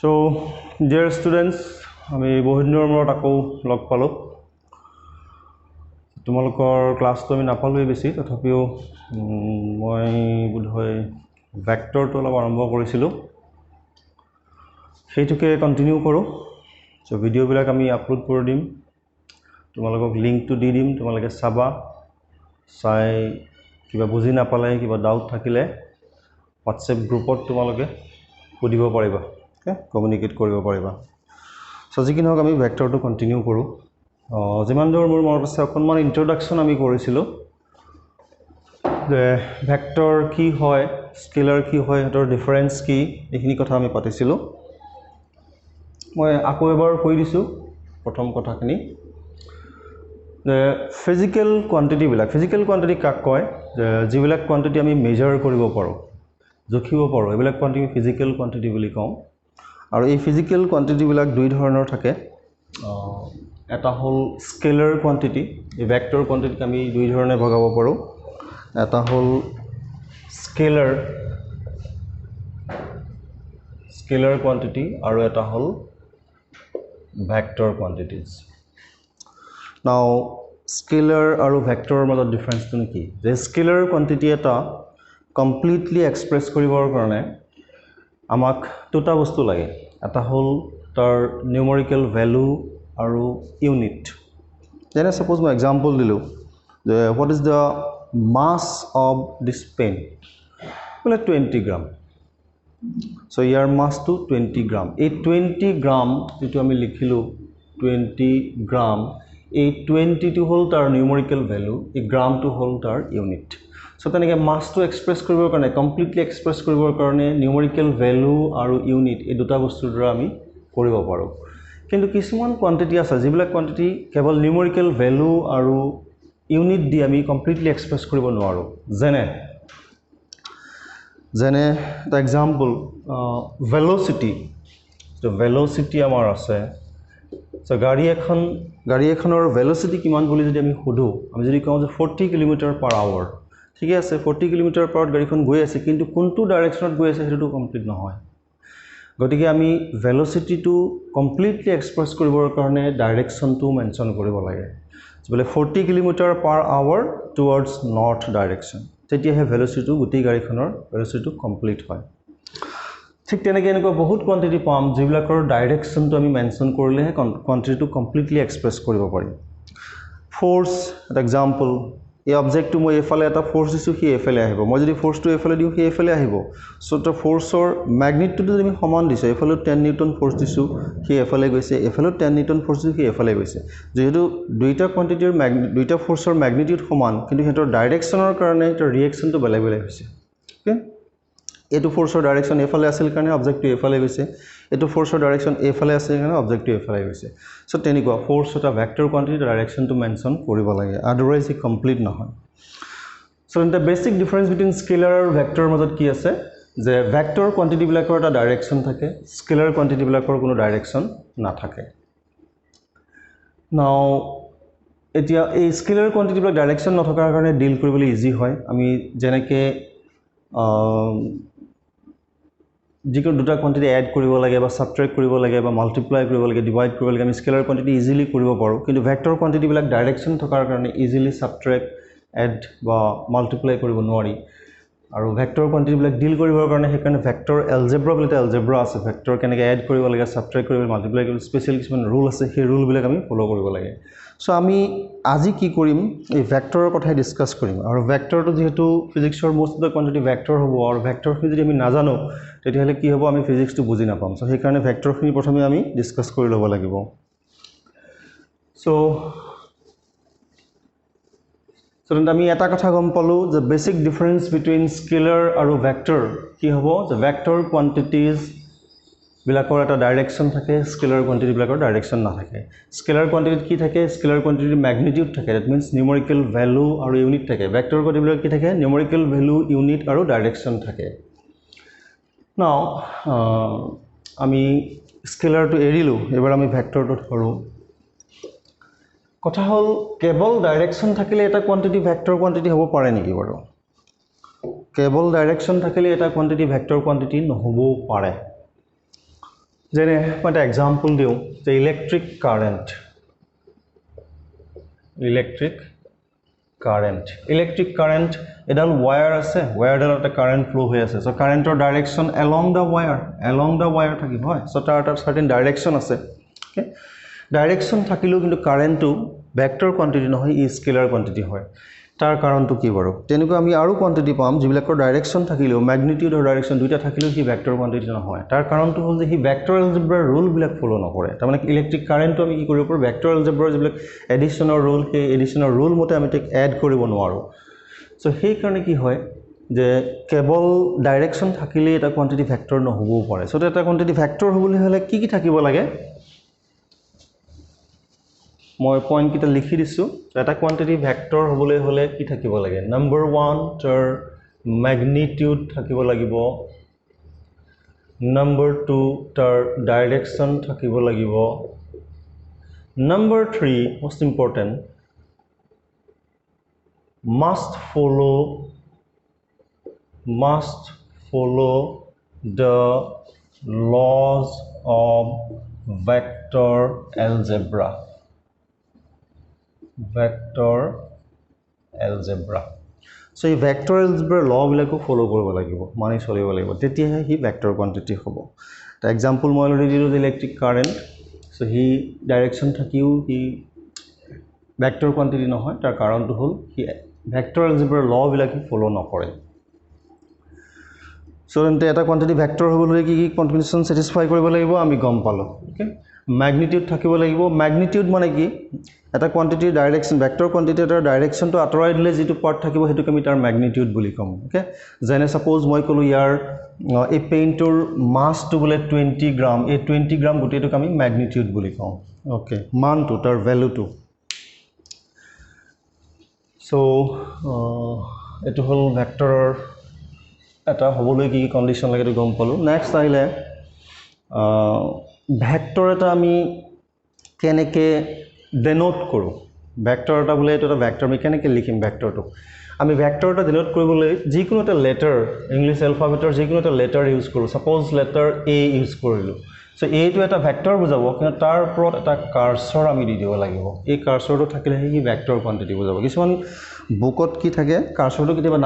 So, dear students, আমি বহুত দিনৰ মূৰত আকৌ লগ পালোঁ। তোমালোকৰ ক্লাছটো আমি নাপালোঁই বেছি, তথাপিও মই বোধহয় ভেক্টৰটো অলপ আৰম্ভ কৰিছিলোঁ, সেইটোকে কণ্টিনিউ কৰোঁ। চ' ভিডিঅ'বিলাক আমি আপলোড কৰি দিম, তোমালোকক লিংকটো দি দিম, তোমালোকে চাবা, চাই কিবা বুজি নাপালে, কিবা ডাউট থাকিলে হোৱাটছএপ গ্ৰুপত তোমালোকে সুধিব পাৰিবা, কমিউনিকেট কৰিব পাৰিবা। চ' যি কি নহওক আমি ভেক্টৰটো কণ্টিনিউ কৰোঁ। যিমান দূৰ মোৰ মনত আছে অকণমান ইণ্ট্ৰডাকশ্যন আমি কৰিছিলোঁ যে ভেক্টৰ কি হয়, স্কেলাৰ কি হয়, সিহঁতৰ ডিফাৰেঞ্চ কি, এইখিনি কথা আমি পাতিছিলোঁ। মই আকৌ এবাৰ কৈ দিছোঁ প্ৰথম কথাখিনি যে ফিজিকেল কোৱান্টিটি কাক কয়, যে যিবিলাক কোৱান্টিটি আমি মেজাৰ কৰিব পাৰোঁ, জুখিব পাৰোঁ, এইবিলাক কোৱান্টিটি ফিজিকেল কোৱান্টিটি বুলি কওঁ। আৰু এই ফিজিকেল কোৱান্টিটিবিলাক দুই ধৰণৰ থাকে। এটা হ'ল স্কেলাৰ কোৱান্টিটি, এই ভেক্টৰ কোৱান্টিটিক আমি দুই ধৰণে ভগাব পাৰোঁ। এটা হ'ল স্কেলাৰ কোৱান্টিটি আৰু এটা হ'ল ভেক্টৰ কোৱান্টিটিজ। নাও স্কেলাৰ আৰু ভেক্টৰৰ মাজত ডিফাৰেঞ্চটো কি? যে স্কেলাৰ কোৱান্টিটি এটা কমপ্লিটলি এক্সপ্ৰেছ কৰিবৰ কাৰণে আমাক দুটা বস্তু লাগে। এটা হ'ল তাৰ নিউমেৰিকেল ভেলু আৰু ইউনিট। যেনে ছাপ'জ মই এক্সাম্পল দিলোঁ যে what is the mass of this pen, বোলে 20 গ্ৰাম। চ' ইয়াৰ মাছটো 20 গ্ৰাম। এই 20 গ্ৰাম যিটো আমি লিখিলোঁ 20 গ্ৰাম, এই 20টো হ'ল তাৰ নিউমেৰিকেল ভেলু, এই গ্ৰামটো হ'ল তাৰ ইউনিট। চ' তেনেকৈ মাছটো এক্সপ্ৰেছ কৰিবৰ কাৰণে, কমপ্লিটলি এক্সপ্ৰেছ কৰিবৰ কাৰণে নিউমেৰিকেল ভেলু আৰু ইউনিট এই দুটা বস্তুৰ দ্বাৰা আমি কৰিব পাৰোঁ। কিন্তু কিছুমান কোৱান্টিটি আছে যিবিলাক কোৱান্টিটি কেৱল নিউমেৰিকেল ভেলু আৰু ইউনিট দি আমি কমপ্লিটলি এক্সপ্ৰেছ কৰিব নোৱাৰোঁ। যেনে এটা এক্সাম্পল, ভেল'চিটি আমাৰ আছে। চ' গাড়ী এখনৰ ভেল'চিটি কিমান বুলি যদি আমি সোধোঁ, আমি যদি কওঁ যে 40 km/h, ঠিকে আছে, 40 km/h গাড়ীখন গৈ আছে, কিন্তু কোনটো ডাইৰেকশ্যনত গৈ আছে সেইটোতো কমপ্লিট নহয়। গতিকে আমি ভেল'চিটিটো কমপ্লিটলি এক্সপ্ৰেছ কৰিবৰ কাৰণে ডাইৰেকশ্যনটো মেনশ্যন কৰিব লাগে। বোলে 40 km/h টুৱাৰ্ডছ নৰ্থ ডাইৰেকশ্যন, তেতিয়াহে ভেল'চিটিটো, গোটেই গাড়ীখনৰ ভেল'চিটিটো কমপ্লিট হয়। ঠিক তেনেকৈ এনেকুৱা বহুত কোৱান্টিটি পাম যিবিলাকৰ ডাইৰেকশ্যনটো আমি মেনশ্যন কৰিলেহে কোৱান্টিটিটো কমপ্লিটলি এক্সপ্ৰেছ কৰিব পাৰিম। ফ'ৰ্চ এটা এক্সাম্পল, এই অবজেক্টটো মই এইফালে এটা ফ'ৰ্চ দিছোঁ, সি এইফালে আহিব। মই যদি ফ'ৰ্চটো এইফালে দিওঁ, সি এইফালে আহিব। চ' তাৰ ফ'ৰ্চৰ মেগনিটিউডটো যদি আমি সমান দিছোঁ, এইফালেও 10 নিউটন ফ'ৰ্চ দিছোঁ, সি এইফালে গৈছে, এইফালেও 10 নিউটন ফ'ৰ্চ দিছোঁ, সি এইফালে গৈছে। যিহেতু দুইটা ফ'ৰ্চৰ মেগনিটিউড সমান, কিন্তু সিহঁতৰ ডাইৰেকশ্যনৰ কাৰণে সিহঁতৰ ৰিয়েকশ্যনটো বেলেগ বেলেগ হৈছে। অ'কে, এইটো ফ'ৰ্চৰ ডাইৰেকশ্যন এইফালে আছিল কাৰণে অবজেক্টটো এইফালে গৈছে, এইটো ফ'ৰ্চৰ ডাইৰেকশ্যন এইফালে আছিল কাৰণে অবজেক্টটো এইফালে গৈছে। চ' তেনেকুৱা ফ'ৰ্চ এটা ভেক্টৰ কোৱান্টিটি ডাইৰেকশ্যনটো মেনশ্যন কৰিব লাগে, আদাৰৱাইজ ই কমপ্লিট নহয়। So' the basic difference between scalar আৰু ভেক্টৰৰ মাজত কি আছে, যে ভেক্টৰ কোৱান্টিটিবিলাকৰ এটা ডাইৰেকশ্যন থাকে, স্কেলাৰ কোৱান্টিটিবিলাকৰ কোনো ডাইৰেকশ্যন নাথাকে। নাও এতিয়া এই স্কেলাৰ কোৱান্টিটিবিলাক ডাইৰেকশ্যন নথকাৰ কাৰণে ডিল কৰিবলৈ ইজি হয়। আমি যেনেকৈ যিকোনো দুটা কোৱান্টিটি এড কৰিব লাগে বা ছাবট্ৰেক্ট কৰিব লাগে বা মাল্টিপ্লাই কৰিব লাগে, ডিভাইড কৰিব লাগে, আমি স্কেলাৰ কোৱান্টিটি ইজিলি কৰিব পাৰোঁ। কিন্তু ভেক্টৰ কোৱান্টিটিবিলাক ডাইৰেকশ্যন থকাৰ কাৰণে ইজিলি ছাবট্ৰেক্ট, এড বা মাল্টিপ্লাই কৰিব নোৱাৰি। আৰু ভেক্টৰ কোৱান্টিটিবিলাক ডিল কৰিবৰ কাৰণে সেইকাৰণে ভেক্টৰ এলজেব্ৰা বুলি এটা এলজেব্ৰা আছে। ভেক্টৰ কেনেকৈ এড কৰিব লাগে, ছাবট্ৰেক্ট কৰিব লাগে, মাল্টিপ্লাই কৰিব, স্পেচিয়েল কিছুমান ৰুল আছে, সেই ৰুলবিলাক আমি ফ'ল' কৰিব লাগে। চ' আমি আজি কি কৰিম, এই ভেক্টৰৰ কথাই ডিছকাছ কৰিম। আৰু ভেক্টৰটো যিহেতু ফিজিক্সৰ most of the quantity vector হ'ব, আৰু ভেক্টৰখিনি যদি আমি নাজানো তেতিয়াহ'লে কি হ'ব, আমি ফিজিক্সটো বুজি নাপাম। চ' সেইকাৰণে ভেক্টৰখিনি প্ৰথমে আমি ডিছকাছ কৰি ল'ব লাগিব। চ' আমি এটা কথা গম পালোঁ যে বেছিক ডিফাৰেঞ্চ বিটুইন স্কেলাৰ আৰু ভেক্টৰ কি হ'ব, যে ভেক্টৰ কোৱান্টিটিজবিলাকৰ এটা ডাইৰেকশ্যন থাকে, স্কেলাৰ কোৱান্টিটিবিলাকৰ ডাইৰেকশ্যন নাথাকে। স্কেলাৰ কোৱান্টিটিত কি থাকে, স্কেলাৰ কোৱান্টিটিৰ মেগনিটিউড থাকে, ডেট মিনছ নিউমেৰিকেল ভেলু আৰু ইউনিট থাকে। ভেক্টৰ কোৱান্টিটিবিলাক কি থাকে, নিউমেৰিকেল ভেলু, ইউনিট আৰু ডাইৰেকশ্যন থাকে। নাও আমি স্কেলাৰটো এৰিলোঁ, এইবাৰ আমি ভেক্টৰটো ধৰোঁ। কথা হ'ল কেৱল ডাইৰেকশ্যন থাকিলে এটা কোৱান্টিটি ভেক্টৰ কোৱান্টিটি হ'ব পাৰে নেকি বাৰু? কেৱল ডাইৰেকশ্যন থাকিলে এটা কোৱান্টিটি ভেক্টৰ কোৱান্টিটি নহ'বও পাৰে যেনে মই এটা এক্সাম্পল দিওঁ যে ইলেক্ট্ৰিক কাৰেণ্ট এডাল ৱায়াৰ আছে ৱায়াৰডালত এটা কাৰেণ্ট ফ্ল' হৈ আছে চ' কাৰেণ্টৰ ডাইৰেকশ্যন এলং দ্য ৱায়াৰ থাকিব হয় চ' তাৰ এটা চাৰ্টেন ডাইৰেকশ্যন আছে অ'কে ডাইৰেকশ্যন থাকিলেও কিন্তু কাৰেণ্টটো ভেক্টৰ কোৱান্টিটি নহয় ই স্কেলাৰ কোৱান্টিটি হয় তাৰ কাৰণটো কি বাৰু তেনেকৈ আমি আৰু কোৱান্টিটি পাম যিবিলাকৰ ডাইৰেকশ্যন থাকিলেও ম্যাগনিটিউড আৰু ডাইৰেকশ্যন দুইটা থাকিলেও সি ভেক্টৰ কোৱান্টিটি নহয় তাৰ কাৰণটো হ'ল যে সি ভেক্টৰ এলজেব্ৰাৰ ৰুলবিলাক ফলো নকৰে তাৰমানে ইলেক্ট্ৰিক কাৰেণ্টটো আমি কি কৰিব পাৰোঁ ভেক্টৰ এলজেব্ৰাৰ যিবিলাক এডিশ্যনৰ ৰুল সেই এডিশ্যনৰ ৰুল মতে আমি তাক এড কৰিব নোৱাৰোঁ চ' সেইকাৰণে কি হয় যে কেৱল ডাইৰেকশ্যন থাকিলেই এটা কোৱান্টিটি ভেক্টৰ নহ'বও পাৰে চ' এটা কোৱান্টিটি ভেক্টৰ হ'বলৈ হ'লে কি থাকিব লাগে মই পইণ্ট কিটা লিখি দিছোঁ এটা কোৱান্টিটি ভেক্টৰ হ'বলৈ হ'লে কি থাকিব লাগে নম্বৰ 1 তাৰ ম্যাগনিটিউড থাকিব লাগিব নম্বৰ 2 তাৰ ডাইৰেকশ্যন থাকিব লাগিব number 3 most important must follow the laws of vector algebra so এই ভেক্টৰ এলজেব্ৰাৰ ল বিলাকো ফলো কৰিব লাগিব মানি চলিব লাগিব তেতিয়াহে হি ভেক্টৰ কোৱান্টিটি হ'ব এটা এক্সাম্পল মই অলৰেডি দিলোঁ electric current so he direction থাকিও হি ভেক্টৰ কোৱান্টিটি নহয় তাৰ কাৰণটো হ'ল হি ভেক্টৰ এলজেব্ৰাৰ ল বিলাক ফলো নকৰে সো তেন্তে এটা কোৱান্টিটি ভেক্টৰ হ'বলৈ কি কন্ডিশন স্যাটিসফাই কৰিব লাগিব আমি গম পালো ওকে ম্যাগনিটিউড থাকিব লাগিব ম্যাগনিটিউড মানে কি এটা কোৱান্টিটিৰ ডাইৰেকশ্যন ভেক্টৰ কোৱান্টিটি এটাৰ ডাইৰেকশ্যনটো আঁতৰাই দিলে যিটো পাৰ্ট থাকিব সেইটো আমি তাৰ ম্যাগনিটিউড বুলি কম ওকে যেনে সাপোজ মই কলো ইয়াৰ এই পেইণ্টৰ মাছটো বোলে 20 গ্ৰাম এই 20 গ্ৰাম গোটেইটোক আমি ম্যাগনিটিউড বুলি কম ওকে মানটো তাৰ ভ্যালুটো সো এটো হল ভেক্টৰৰ এটা হ'বলৈ কি কন্ডিশন লাগে তো গম পালো নেক্সট আহিলে ভেক্টৰ এটা আমি কেনেকে ডেনোট কৰোঁ ভেক্টৰ এটা বোলে এটা ভেক্টৰ আমি কেনেকে লিখিম ভেক্টৰটো আমি ভেক্টৰ এটা ডেনোট কৰিবলৈ যিকোনো এটা লেটাৰ ইংলিশ এলফাবেটৰ যিকোনো এটা লেটাৰ ইউজ কৰোঁ সাপোজ লেটাৰ এ ইউজ কৰিলোঁ সো এইটো এটা ভেক্টৰ বুজাব কিন্তু তাৰ ওপৰত এটা কাৰ্সৰ আমি দি দিব লাগিব এই কাৰ্সৰটো থাকিলে হি ভেক্টৰ কোৱান্টিটি বুজাব কিছুমান বুকত কি থাকে কাৰ্সৰটো কেতিয়াবা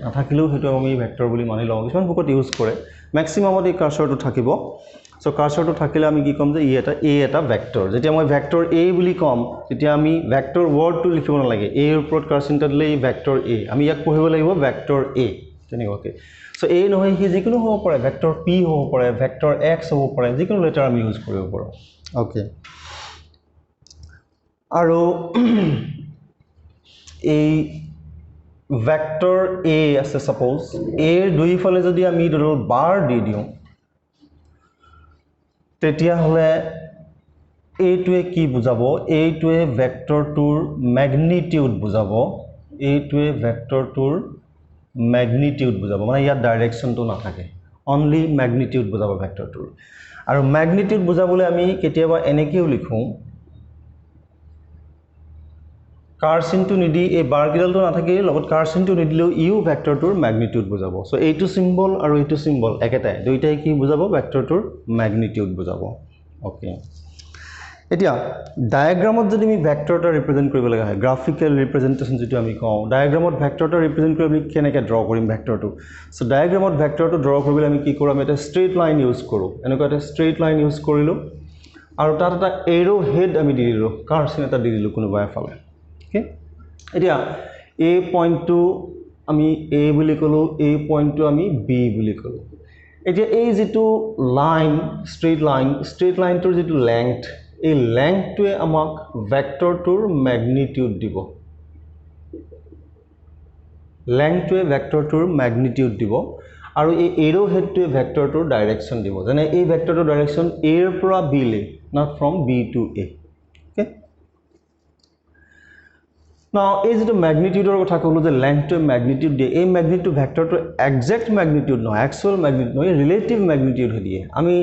নাথাকিলেও হেতু আমি ভেক্টৰ বুলি মানি লওঁ কিছুমান বুকত ইউজ কৰে ম্যাক্সিমামত এই কাৰ্সৰটো থাকিব সো কাৰ্সৰটো থাকিলে আমি কি কম যে ই এটা ভেক্টৰ যেতিয়া মই ভেক্টৰ এ বুলি কম তেতিয়া আমি ভেক্টৰ ওয়াৰ্ডটো লিখিব নালাগে এ ৰ ওপৰত কাৰ্সিনটা দিলে ই ভেক্টৰ এ আমি ইয়াক পঢ়িব লাগিব ভেক্টৰ এ তেনেকৈ সো এই নহয় হি যিকোনো হ'ব পাৰে ভেক্টৰ পি হ'ব পাৰে ভেক্টৰ এক্স হ'ব পাৰে যিকোনো লেটাৰ আমি ইউজ কৰিব পাৰোঁ ওকে আৰু এই ভেক্টৰ এ আছে সাপোজ এ ৰ দুইফালে যদি আমি দুডাল বাৰ দি দিওঁ তেতিয়া হলে এইটোৱে কি বুজাব এইটোৱে ভেক্টৰটোৰ ম্যাগনিটিউড বুজাব এইটোৱে ভেক্টৰটোৰ ম্যাগনিটিউড বুজাব মানে ইয়াত ডাইৰেকশ্যনটো নাথাকে অনলি ম্যাগনিটিউড বুজাব ভেক্টৰটোৰ আৰু ম্যাগনিটিউড বুজাবলৈ আমি কেতিয়াবা এনেকেও লিখোঁ কাৰ্সিনটো নিদি এই বাৰ কিডালটো নাথাকে লগত কাৰ্সিনটো নিদিলেও ইউ ভেক্টৰটোৰ ম্যাগনিটিউড বুজাব সো এইটো সিম্বল আৰু এইটো সিম্বল একেটাই দুইটাই কি বুজাব ভেক্টৰটোৰ ম্যাগনিটিউড বুজাব ওকে এতিয়া ডায়াগ্ৰামত যদি আমি ভেক্টৰটা ৰিপ্ৰেজেন্ট কৰিব লগা হয় গ্ৰাফিক্যাল ৰিপ্ৰেজেন্টেশন যেটো আমি কওঁ ডায়াগ্ৰামত ভেক্টৰটা ৰিপ্ৰেজেন্ট কৰি আমি কেনেকৈ ড্ৰ কৰিম ভেক্টৰটো সো ডায়াগ্ৰামত ভেক্টৰটো ড্ৰ কৰিবলৈ আমি কি কৰোঁ আমি এটা ষ্ট্ৰেইট লাইন ইউজ কৰোঁ এনেকুৱা এটা ষ্ট্ৰেইট লাইন ইউজ কৰিলোঁ আৰু তাত এটা এৰো হেড আমি দি দিলোঁ কাৰ্সিন এটা দি দিলোঁ কোনোবা এফালে ওকে এতিয়া এই পইণ্টটো আমি এ বুলি কলো এই পইণ্টটো আমি বি বুলি কলো এতিয়া এই যেটো লাইন ষ্ট্ৰেইট লাইনটোৰ যেটো লেংথ এই লেংথটোৱে আমাক ভেক্টৰটোৰ ম্যাগনিটিউড দিব আৰু এই এৰো হেডটোৱে ভেক্টৰটোৰ ডাইৰেকশ্যন দিব যেনে এই ভেক্টৰটোৰ ডাইৰেকশ্যন এ ৰ পৰা বি লে not from B to A okay now এই যেটো ম্যাগনিটিউডৰ কথা ক'লো যে লেংথটোৱে ম্যাগনিটিউড দিয়ে এই ম্যাগনিটিউড ভেক্টৰটোৰ এক্সাক্ট ম্যাগনিটিউড নহয় একচুয়াল ম্যাগনিটিউড নহয় ৰিলেটিভ ম্যাগনিটিউড দিয়ে আমি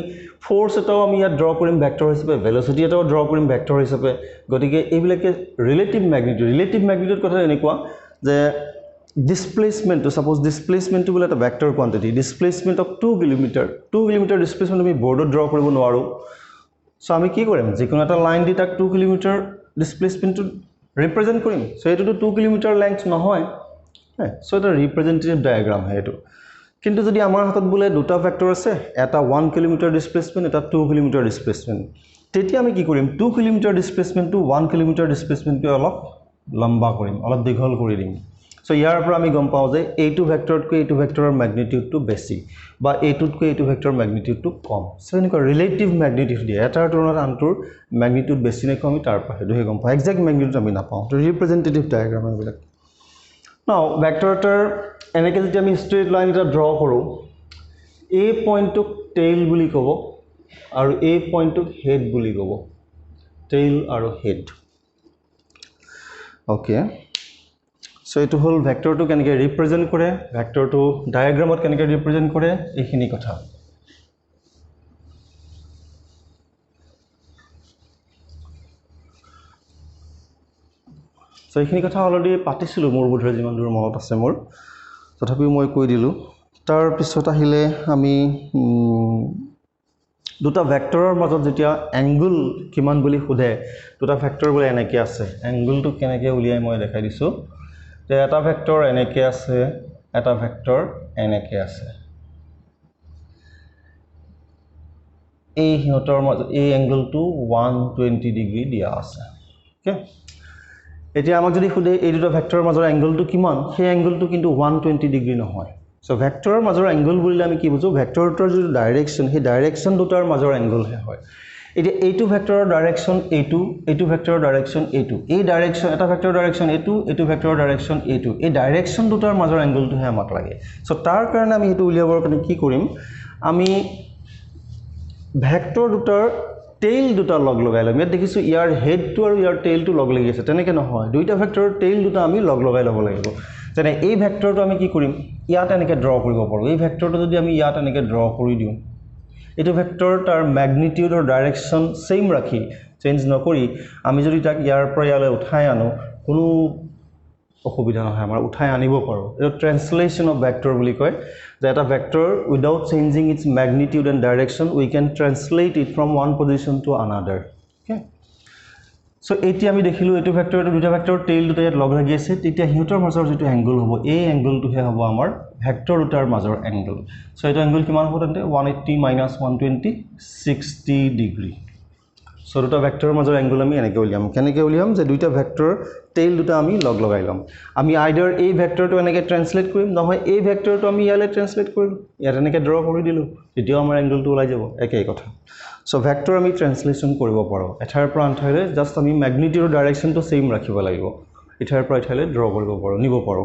ফোৰ্স এটাও আমি ইয়াত ড্ৰ কৰিম ভেক্টৰ হিচাপে ভেলোসিটি এটাও ড্ৰ কৰিম ভেক্টৰ হিচাপে গতিকে এইবিলাকে ৰিলেটিভ ম্যাগনিটিউড কথা এনেকুৱা যে ডিসপ্লেসমেন্ট সাপোজ ডিসপ্লেসমেন্ট বোলে এটা vector quantity displacement of 2 kilometre displacement আমি বৰ্ডত ড্ৰ কৰিব নোৱাৰো সো আমি কি কৰিম যিকোনো এটা লাইন দি তাক 2 কিলোমিটাৰ ডিসপ্লেসমেন্টটো ৰিপ্ৰেজেন্ট কৰিম সো এটো 2 কিলোমিটাৰ লেংথ নহয় সো এটা ৰিপ্ৰেজেন্টেটিভ ডায়াগ্ৰাম হয় এটো কিন্তু যদি আমাৰ হাতত বোলে দুটা ভেক্টৰ আছে এটা 1 কিলোমিটাৰ ডিসপ্লেসমেন্ট এটা 2 কিলোমিটাৰ ডিসপ্লেসমেন্ট তেতিয়া আমি কি কৰিম 2 কিলোমিটাৰ ডিসপ্লেসমেন্টটো 1 কিলোমিটাৰ ডিসপ্লেসমেন্টটো অলপ লম্বা কৰিম অলপ দীঘল কৰি দিম সো ইয়াৰ পৰা আমি গম পাও যে এইটো ভেক্টৰতকৈ এইটো ভেক্টৰৰ ম্যাগনিটিউডটো বেছি বা এইটোতকৈ এইটো ভেক্টৰৰ ম্যাগনিটিউডটো কম সো এনেকুৱা ৰিলেটিভ ম্যাগনিটিউড দিয়ে এটাৰ তুলনাত আনটোৰ ম্যাগনিটিউড বেছি নে কম তাৰ পৰা হেতুহে গম পাও এক্সাক্ট ম্যাগনিটিউড আমি নাপাও তো ৰিপ্ৰেজেন্টেটিভ ডায়াগ্ৰাম এইবিলাক নাও ভেক্টৰটাৰ এনেকৈ যদি আমি ষ্ট্ৰেইট লাইন এটা ড্ৰ কৰো এই পইণ্টটোক টেইল বুলি ক'ব আৰু এই পইণ্টটোক হেড বুলি ক'ব টেইল আৰু হেড ওকে সো এটো হল ভেক্টৰটো কেনেকৈ ৰিপ্ৰেজেন্ট কৰে ভেক্টৰটো ডায়াগ্ৰামত কেনেকৈ ৰিপ্ৰেজেন্ট কৰে এইখিনি কথা সো এইখিনি কথা অলৰেডি পাতিছিলো মোৰ বুধৰে যিমান দূৰ মনত আছে মোৰ তথাপিও মই কৈ দিলো তাৰ পিছত আহিলে আমি দুটা ভেক্টৰৰ মাজত যেতিয়া এংগল কিমান বুলি খুদে দুটা ভেক্টৰ বোলে এনেকৈ আছে এংগলটো কেনেকৈ উলিয়াই মই দেখাই দিছো তে এটা ভেক্টৰ এনেকৈ আছে এটা ভেক্টৰ এনেকৈ আছে এই হিহঁতৰ মাজত এই এংগলটো 120 ডিগ্ৰী দিয়া আছে ওকে এতিয়া আমাক যদি খুদে এই দুটা ভেক্টৰৰ মাজৰ এংগলটো কিমান সেই এংগলটো কিন্তু 120 ডিগ্ৰী নহয় সো ভেক্টৰৰ মাজৰ এংগল বুলিলে আমি কি বুজো ভেক্টৰটোৰ যে ডাইৰেকশন সেই ডাইৰেকশন দুটাৰ মাজৰ এংগল হে হয় এতিয়া এইটো ভেক্টৰৰ ডাইৰেকশন এইটো ভেক্টৰৰ ডাইৰেকশন এই ডাইৰেকশন এটা ভেক্টৰৰ ডাইৰেকশন এইটো ভেক্টৰৰ ডাইৰেকশন এই ডাইৰেকশন দুটাৰ মাজৰ এংগলটো হে আমাক লাগে সো তাৰ কাৰণে আমি এটো উলিয়াবৰ কাৰণে কি কৰিম আমি ভেক্টৰ দুটাৰ টেইল দুটা লগ লগাই লম ইয়াত দেখিছো ইয়াৰ হেডটো আৰু ইয়াৰ টেইলটো লগ লাগি আছে তেনেকৈ নহয় দুইটা ভেক্টৰৰ টেইল দুটা আমি লগ লগাই ল'ব লাগিব যেনে এই ভেক্টৰটো আমি কি কৰিম ইয়াত এনেকৈ ড্ৰ কৰিব পাৰো এই ভেক্টৰটো যদি আমি ইয়াত এনেকৈ ড্ৰ কৰি দিওঁ এইটো ভেক্টৰ তাৰ ম্যাগনিটিউড আৰু ডাইৰেকশন সেম ৰাখি চেঞ্জ নকৰি আমি যদি তাক ইয়াৰ পৰা ইয়ালৈ উঠাই আনো কোনো অসুবিধা নহয় আমাৰ উঠাই আনিব পাৰো এটো ট্ৰান্সলেশন অফ ভেক্টৰ বুলি কয় যে এটা vector without changing its magnitude and direction we can translate it from one position to another okay so এতিয়া আমি দেখিলো এটো ভেক্টৰ এটো দুটা ভেক্টৰ টেইল দুটা ইয়াত লগ লাগি আছে তেতিয়া হিহঁতৰ মাজৰ যেটো এংগল হ'ব এই এংগলটোহে হ'ব আমাৰ ভেক্টৰ দুটাৰ মাজৰ এংগল সো এটো এংগল কিমান হ'ব তেন্তে 180 - 120 60 ডিগ্ৰী সো দুটা ভেক্টৰৰ মাজৰ এংগল আমি এনেকৈ উলিয়াম কেনেকৈ উলিয়াম যে দুইটা ভেক্টৰ টেইল দুটা আমি লগ লগাই লম আমি আইদাৰ এই ভেক্টৰটো এনেকৈ ট্ৰান্সলেট কৰিম নহয় এই ভেক্টৰটো আমি ইয়ালৈ ট্ৰান্সলেট কৰিম ইয়াত এনেকৈ ড্ৰ কৰি দিলো তেতিয়াও আমাৰ এংগলটো ওলাই যাব একেই কথা সো ভেক্টৰ আমি ট্ৰান্সলেশন কৰিব পাৰো এঠাইৰ পৰা আনঠাইলৈ জাস্ট আমি ম্যাগনিটিউড আৰু ডাইৰেকশনটো সেম ৰাখিব লাগিব এঠাইৰ পৰা এঠাইলৈ ড্ৰ কৰিব পাৰো নিব পাৰো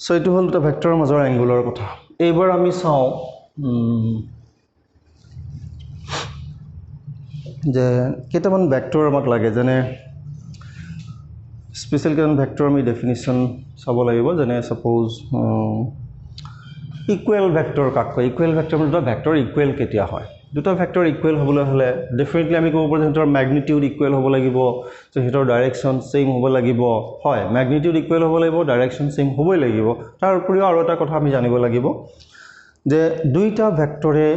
সো এটো হল দুটা ভেক্টৰৰ মাজৰ এংগলৰ কথা এইবাৰ আমি চাও যে কেইটামান ভেক্টৰ আমাক লাগে যেনে স্পেশাল কেইটামান ভেক্টৰ আমি ডেফিনিশন চাব লাগিব যেনে সাপোজ ইকুৱেল ভেক্টৰ কাক কয় ইকুৱেল ভেক্টৰ মানে দুটা ভেক্টৰ ইকুৱেল কেতিয়া হয় দুটা ভেক্টৰ ইকুৱেল হ'বলৈ হলে ডেফিনেটলি আমি ক'ব পাৰো যে ম্যাগনিটিউড ইকুৱেল হ'ব লাগিব সো হিতৰ ডাইৰেকশন সেম হ'ব লাগিব হয় ম্যাগনিটিউড ইকুৱেল হ'ব লাগিব ডাইৰেকশন সেম হ'বই লাগিব তাৰ উপৰিও আৰু এটা কথা আমি জানিব লাগিব যে দুইটা ভেক্টৰে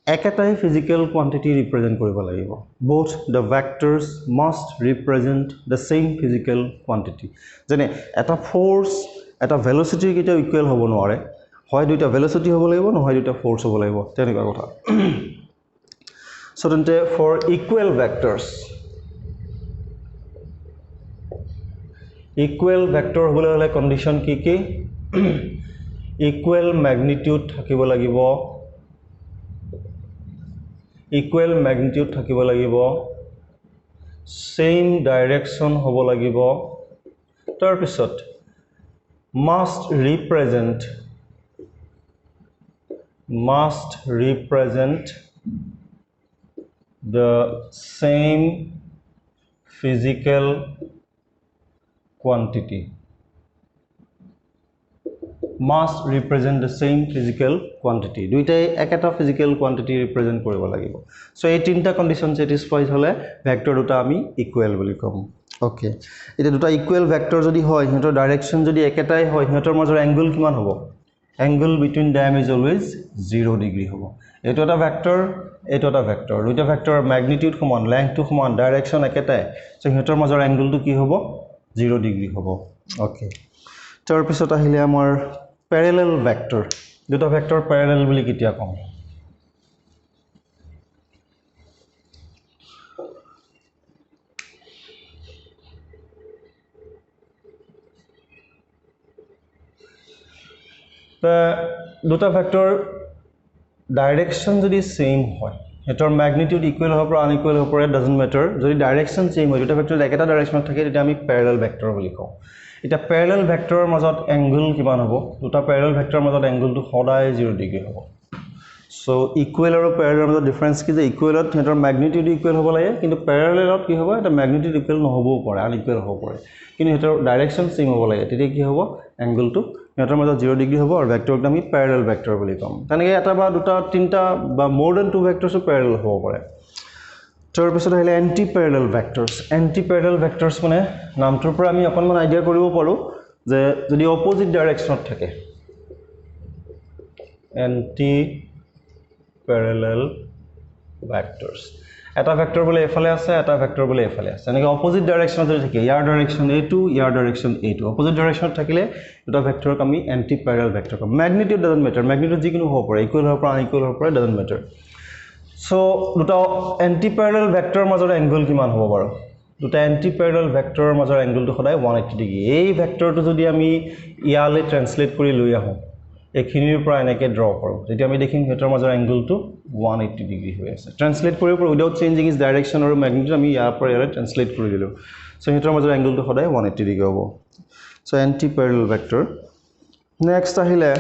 একেটাই ফিজিক্যাল কোয়ান্টিটি ৰিপ্ৰেজেন্ট কৰিব লাগিব both the vectors must represent the same physical quantity যেনে এটা ফোর্স এটা ভেলোসিটি কিটা ইকুৱেল হ'ব নোৱাৰে হয় দুইটা ভেলোসিটি হ'ব লাগিব নহয় দুইটা ফোৰ্স হ'ব লাগিব তেনেকুৱা কথা সো তেন্তে for equal vectors equal vector হ'বলৈ হলে কন্ডিশন কি কি equal magnitude থাকিব লাগিব equal magnitude থাকিব লাগিব same direction হ'ব লাগিব তাৰ পিছত must represent the same physical quantity must represent the same physical quantity দুইটাই একটা physical quantity represent কৰিব লাগিব সো এই তিনটা কন্ডিশন স্যাটিসফাইড হলে ভেক্টৰ দুটা আমি ইকুৱেল বুলি কম ওকে এটা দুটা ইকুৱেল ভেক্টৰ যদি হয় হিহঁতৰ ডাইৰেকশ্যন যদি একেটাই হয় হিহঁতৰ মাজৰ এংগল কিমান হ'ব angle between them is always 0 degree হ'ব এইটো এটা ভেক্টৰ এইটো এটা ভেক্টৰ দুটা ভেক্টৰ ম্যাগনিটিউড সমান লেংথটো সমান ডাইৰেকশ্যন একেটাই সো হিহঁতৰ মাজৰ এংগলটো কি হ'ব 0 ডিগ্ৰী হ'ব ওকে তাৰ পিছত আহিলে আমাৰ প্যাৰেলাল ভেক্টৰ দুটা ভেক্টৰ প্যাৰেলাল বুলি কেতিয়া কম দুটা ভেক্টৰ ডাইৰেকশ্যন যদি সেম হয় হেতৰ ম্যাগনিটিউড ইকুৱেল হ'ব বা আনইকুৱেল হ'ব পাৰে ডাজন্ট ম্যাটাৰ যদি ডাইৰেকশ্যন সেম হয় দুটা ভেক্টৰ একেটা ডাইৰেকশ্যনত থাকে তেতিয়া আমি প্যাৰেলাল ভেক্টৰ বুলি কওঁ এটা প্যাৰেলাল ভেক্টৰৰ মাজত এংগল কিমান হ'ব দুটা প্যাৰেলাল ভেক্টৰৰ মাজত এংগলটো সদায় 0 ডিগ্ৰী হ'ব সো ইকুৱেল আৰু প্যাৰেলালৰ মাজত ডিফাৰেন্স কি যে ইকুৱেলত হেতৰ ম্যাগনিটিউড ইকুৱেল হ'ব লাগে কিন্তু প্যাৰেলালত কি হ'ব এটা ম্যাগনিটিউড ইকুৱেল নহবও পাৰে আনইকুৱেল হ'ব পাৰে কিন্তু হেতৰ ডাইৰেকশ্যন সেম হ'ব লাগে তেতিয়া কি হ'ব এংগলটো হেতৰ মাজত 0 ডিগ্ৰী হ'ব আৰু ভেক্টৰটো আমি প্যাৰেলাল ভেক্টৰ বুলি কম তেনেকৈ এটা বা দুটা তিনটা বা মোৰ দেন টু ভেক্টৰছো প্যাৰেলাল হ'ব পাৰে তাৰ পিছত আহিলে এন্টি প্যাৰেলাল ভেক্টৰছ মানে নামটোৰ পৰা আমি অকনমান আইডিয়া কৰিব পাৰো যে যদি অপোজিট ডাইৰেকশ্যনত থাকে এন্টি প্যাৰেলাল ভেক্টৰছ এটা ভেক্টৰ বলে এফালে আছে এটা ভেক্টৰ বলে এফালে আছে এনেকৈ অপোজিট ডাইৰেকশ্যনত যদি থাকে ইয়াৰ ডাইৰেকশ্যন a2 ইয়াৰ ডাইৰেকশ্যন a2 অপোজিট ডাইৰেকশ্যনত থাকিলে দুটা ভেক্টৰক আমি এন্টি প্যাৰেলাল ভেক্টৰ কম ম্যাগনিটিউড ডাজন্ট মেটাৰ ম্যাগনিটিউড যিকোনো হ'ব পাৰে ইকুৱেল হ'ব পাৰে আনইকুৱেল হ'ব পাৰে ডাজন্ট মেটাৰ সো দুটা এন্টি প্যাৰেলাল ভেক্টৰৰ মাজৰ এংগল কিমান হ'ব বাৰু দুটা এন্টি প্যাৰেলাল ভেক্টৰৰ মাজৰ এংগলটো সদায় 180 ডিগ্ৰী এই ভেক্টৰটো যদি আমি ইয়ালে ট্ৰান্সলেট কৰি লৈ আহোঁ এখিনিৰ পৰা এনেকৈ ড্ৰ কৰোঁ তেতিয়া আমি দেখিম হেতৰ মাজৰ এংগলটো 180 ডিগ্ৰী হৈ আছে ট্ৰান্সলেট কৰিব পাৰোঁ উইদাউট চেঞ্জিং ইজ ডাইৰেকশ্যন আৰু ম্যাগনিটিউড আমি ইয়াৰ পৰা ইয়ালে ট্ৰান্সলেট কৰি দিলোঁ সো হেতৰ মাজৰ এংগলটো সদায় 180 ডিগ্ৰী হ'ব so anti parallel vector next আহিলে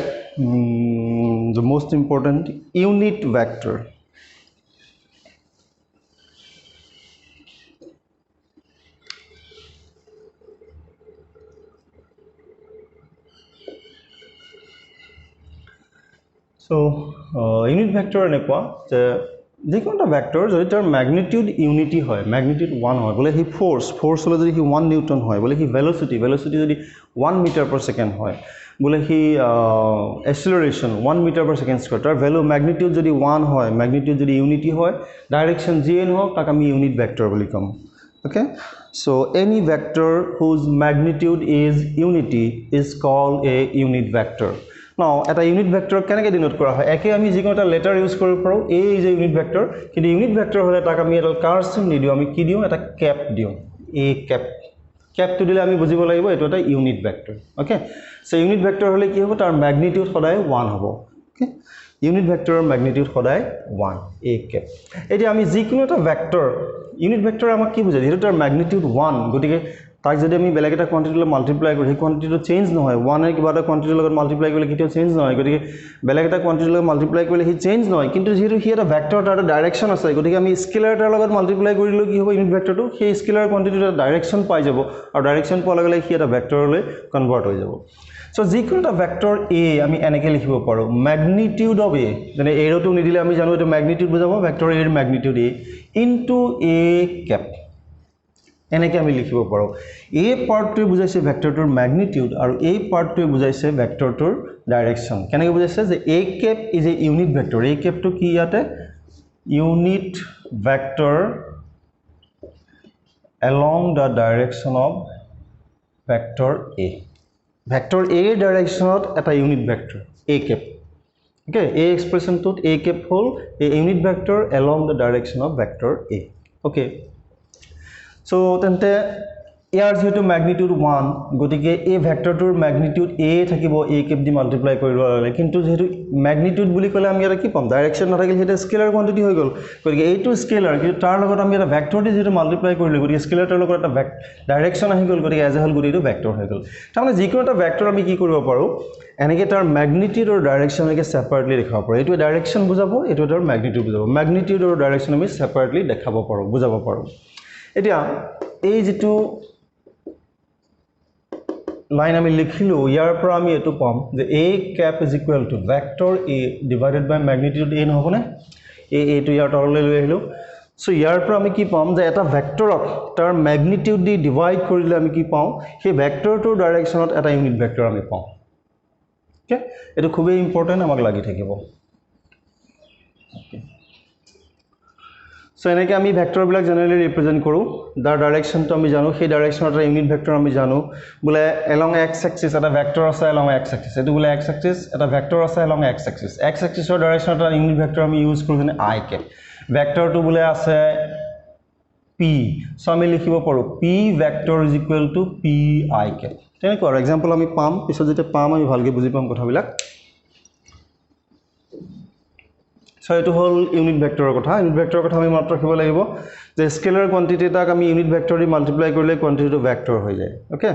the most important unit vector So, unit vector এনেকুৱা যে যিকোনো ভেক্টৰ যদি তাৰ ম্যাগনিটিউড ইউনিটি হয় ম্যাগনিটিউড 1 হয় বলে হি ফোর্স হলে যদি হি 1 নিউটন হয় বলে হি ভেলোসিটি যদি 1 মিটাৰ পাৰ সেকেন্ড হয় বলে হি এক্সেলাৰেশন 1 মিটাৰ পাৰ সেকেন্ড স্কয়াৰ তাৰ ভ্যালু ম্যাগনিটিউড যদি 1 হয় ম্যাগনিটিউড যদি ইউনিটি হয় ডাইৰেকশ্যন যিয়ে নহওক তাক আমি ইউনিট ভেক্টৰ বুলি কম ওকে সো এনি ভেক্টৰ হুজ magnitude is unity is called a unit vector Now, এটা ইউনিট ভেক্টৰ কেনেকৈ ডিনোট কৰা হয় একে আমি যিকোনো এটা লেটাৰ ইউজ কৰিব পাৰোঁ a is a unit vector কিন্তু ইউনিট ভেক্টৰ হলে তাক আমি এটা কাৰ্সন নিদিও আমি কি দিও এটা ক্যাপ দিও a ক্যাপটো দিলে আমি বুজিব লাগিব এটো এটা unit vector okay so unit vector হলে কি হ'ব তাৰ ম্যাগনিটিউড সদায় 1 হ'ব ওকে ইউনিট ভেক্টৰৰ ম্যাগনিটিউড সদায় 1 a ক্যাপ এতিয়া আমি যিকোনো এটা ভেক্টৰ ইউনিট ভেক্টৰ আমাক কি বুজায় যেটো তাৰ ম্যাগনিটিউড 1 গতিকে তাক যদি আমি বেলেগ এটা কোয়ান্টিটিৰ লগত মাল্টিপ্লাই কৰো সেই কোয়ান্টিটিটো চেঞ্জ নহয় 1 এৰ কিবা এটা কোয়ান্টিটিৰ লগত মাল্টিপ্লাই কৰিলে কিটো চেঞ্জ নহয় গতিকে বেলেগ এটা কোয়ান্টিটিৰ লগত মাল্টিপ্লাই কৰিলে হি চেঞ্জ নহয় কিন্তু যেহেতু হি এটা ভেক্টৰ তাৰ ডাইৰেকশ্যন আছে গতিকে আমি স্কেলাৰ এটাৰ লগত মাল্টিপ্লাই কৰিলে কি হ'ব ইউনিট ভেক্টৰটো সেই স্কেলাৰ কোয়ান্টিটিৰ ডাইৰেকশ্যন পাই যাব আৰু ডাইৰেকশ্যন পোৱাৰ লগে লগে হি এটা ভেক্টৰলৈ কনভাৰ্ট হৈ যাব সো যিকোনো এটা ভেক্টৰ a আমি এনেকৈ লিখিব পাৰো ম্যাগনিটিউড অফ a যেনে এৰোটো নিদিলে আমি জানো এটা ম্যাগনিটিউড বুজাব ভেক্টৰ a এৰ magnitude a into a cap এনেকৈ আমি লিখিব পাৰো এই পাৰ্টটোৱে বুজাইছে ভেক্টৰটোৰ ম্যাগনিটিউড আৰু এই পাৰ্টটোৱে বুজাইছে ভেক্টৰটোৰ ডাইৰেকশ্যন কেনেকৈ বুজাইছে যে a cap is a unit vector a capটো কি ইয়াতে unit vector along the direction of vector a vector a এৰ ডাইৰেকশ্যনত এটা unit vector a cap okay a এক্সপ্ৰেছনটোত a cap hall a unit vector along the direction of vector a okay So, তেন্তে ইয়াৰ যেটো magnitude 1 গতিকে এই ভেক্টৰটোৰ magnitude a থাকিব a cap the multiply কৰিব লাগে কিন্তু যেটো ম্যাগনিটিউড বুলি কলে আমি এটা কি পাম ডাইৰেকশ্যন নাথাকিলে এটা স্কেলাৰ কোয়ান্টিটি হৈ গল গতিকে এইটো স্কেলাৰ কিন্তু তাৰ লগত আমি এটা ভেক্টৰ দি যেটো মাল্টিপ্লাই কৰিলে গতিকে স্কেলাৰটোৰ লগত এটা ডাইৰেকশ্যন আহি গল গতিকে এজ এ হল গতিটো ভেক্টৰ হৈ গল তাৰমানে যিকোনো এটা ভেক্টৰ আমি কি কৰিব পাৰো এনেকৈ তাৰ ম্যাগনিটিউড আৰু ডাইৰেকশ্যন একে সেপাৰেটলি দেখাব পাৰো এইটো ডাইৰেকশ্যন বুজাব এইটো তাৰ ম্যাগনিটিউড বুজাব ম্যাগনিটিউড আৰু ডাইৰেকশ্যন আমি সেপাৰেটলি দেখাব পাৰো বুজাব পাৰো এতিয়া এই যেটো লাইন আমি লিখিলো ইয়াৰ পৰা আমি এটো পাম যে a cap is equal to vector a divided by magnitude a নহবনে a to ইয়াৰ তললৈ লৈ আহিলো সো ইয়াৰ পৰা আমি কি পাম যে এটা ভেক্টৰক তাৰ ম্যাগনিটিউড দি ডিভাইড কৰিলে আমি কি পাওঁ সেই ভেক্টৰটোৰ ডাইৰেকশ্যনত এটা ইউনিট ভেক্টৰ আমি পাওঁ ওকে এটো খুবই ইম্পৰ্টেন্ট আমাক লাগি থাকিব ওকে সো এনেকে আমি ভেক্টৰবিলাক জেনাৰেলি ৰিপ্ৰেজেন্ট কৰো দাৰ ডাইৰেকশ্যনটো আমি জানো সেই ডাইৰেকশ্যনত এটা ইউনিট ভেক্টৰ আমি জানো বোলে along x axis এটা ভেক্টৰ আছে along x axis এটো বোলে x axis এটা ভেক্টৰ আছে along x axis ৰ ডাইৰেকশ্যনত এটা ইউনিট ভেক্টৰ আমি ইউজ কৰো যেনে i কে ভেক্টৰটো বোলে আছে p সো আমি লিখিব পাৰো p vector is equal to p i কে তেনেকৈ আৰু एग्जांपल আমি পাম পিছত যেতে পাম আমি ভালকে বুজি পাম কথাবিলাক সো এটো হল ইউনিট ভেক্টৰৰ কথা ইউনিট ভেক্টৰৰ কথা আমি মাত্ৰ ৰাখিব লাগিব যে স্কেলাৰ কোয়ান্টিটি তাক আমি ইউনিট ভেক্টৰ দি মাল্টিপ্লাই কৰিলে কোয়ান্টিটিটো ভেক্টৰ হৈ যায় ওকে